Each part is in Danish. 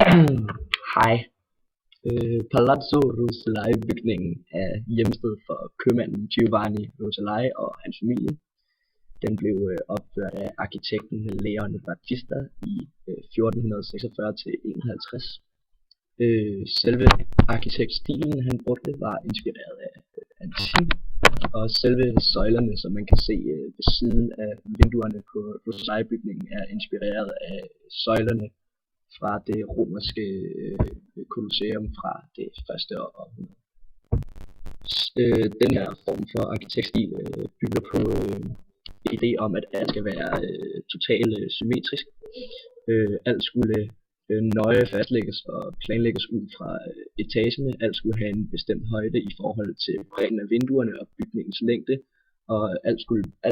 Hej. Palazzo Rucellai-bygningen er hjemsted for købmanden Giovanni Rucellai og hans familie. Den blev opført af arkitekten Leone Battista i 1446 til 51. Selve arkitektstilen han brugte var inspireret af antik, og selve søjlerne, som man kan se ved siden af vinduerne på Rucellai-bygningen, er inspireret af søjlerne fra det romerske kolosseum fra det første århundrede. Den her form for arkitektstil bygger på idé om, at alt skal være totalt symmetrisk. Alt skulle nøje fastlægges og planlægges ud fra etagerne. Alt skulle have en bestemt højde i forhold til bredden af vinduerne og bygningens længde. Og alt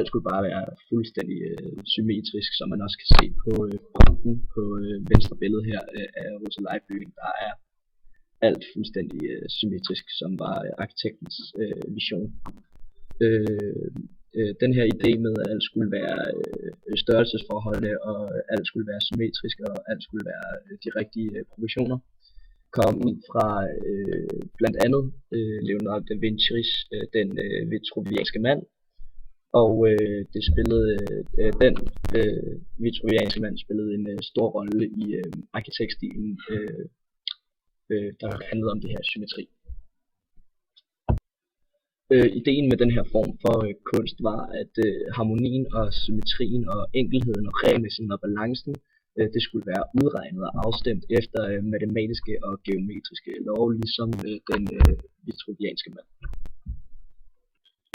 skulle bare være fuldstændig symmetrisk, som man også kan se på fronten på venstre billede her af Rucellai-bygningen. Der er alt fuldstændig symmetrisk, som var arkitektens vision. Den her idé med, at alt skulle være størrelsesforholdene, og alt skulle være symmetrisk, og alt skulle være de rigtige proportioner, kom ud fra blandt andet Leonardo da Vinci's Den vitruvianske mand. Og den vitruvianske mand spillede en stor rolle i arkitektstilen, der handlede om det her symmetri. Ideen med den her form for kunst var, at harmonien og symmetrien og enkelheden og regelmæssigheden og balancen, det skulle være udregnet og afstemt efter matematiske og geometriske love, ligesom den vitruvianske mand.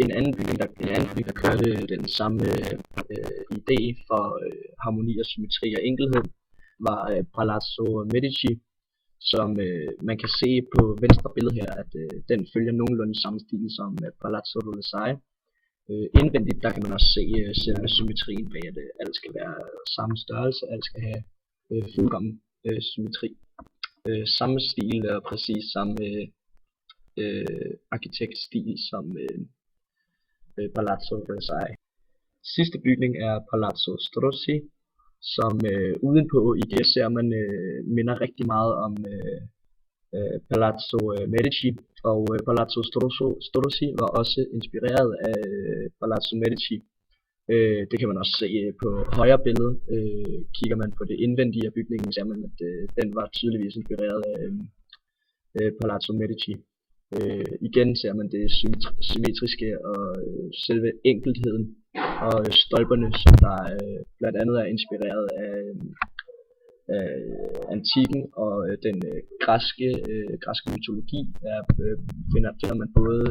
En anden bygning, der kørte den samme idé for harmoni og symmetri og enkelhed, var Palazzo Medici, som man kan se på venstre billede her, at den følger nogenlunde samme stil som Palazzo Rucellai. Indvendigt der kan man også se selve symmetrien bag, at alt skal være samme størrelse, alt skal have fuldkommen symmetri. Samme stil og præcis samme arkitektstil som Palazzo Rucellai. Sidste bygning er Palazzo Strozzi, som udenpå igen ser man minder rigtig meget om Palazzo Medici, og Palazzo Strozzi var også inspireret af Palazzo Medici. Det kan man også se på højre billede. Kigger man på det indvendige af bygningen, ser man, at den var tydeligvis inspireret af Palazzo Medici. Igen ser man det symmetriske og selve enkelheden og stolperne, som der blandt andet er inspireret af antikken og den græske mytologi. Der finder man både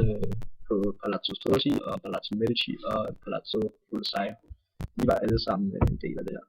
på Palazzo Strozzi og Palazzo Medici og Palazzo Rucellai. De var alle sammen en del af det her.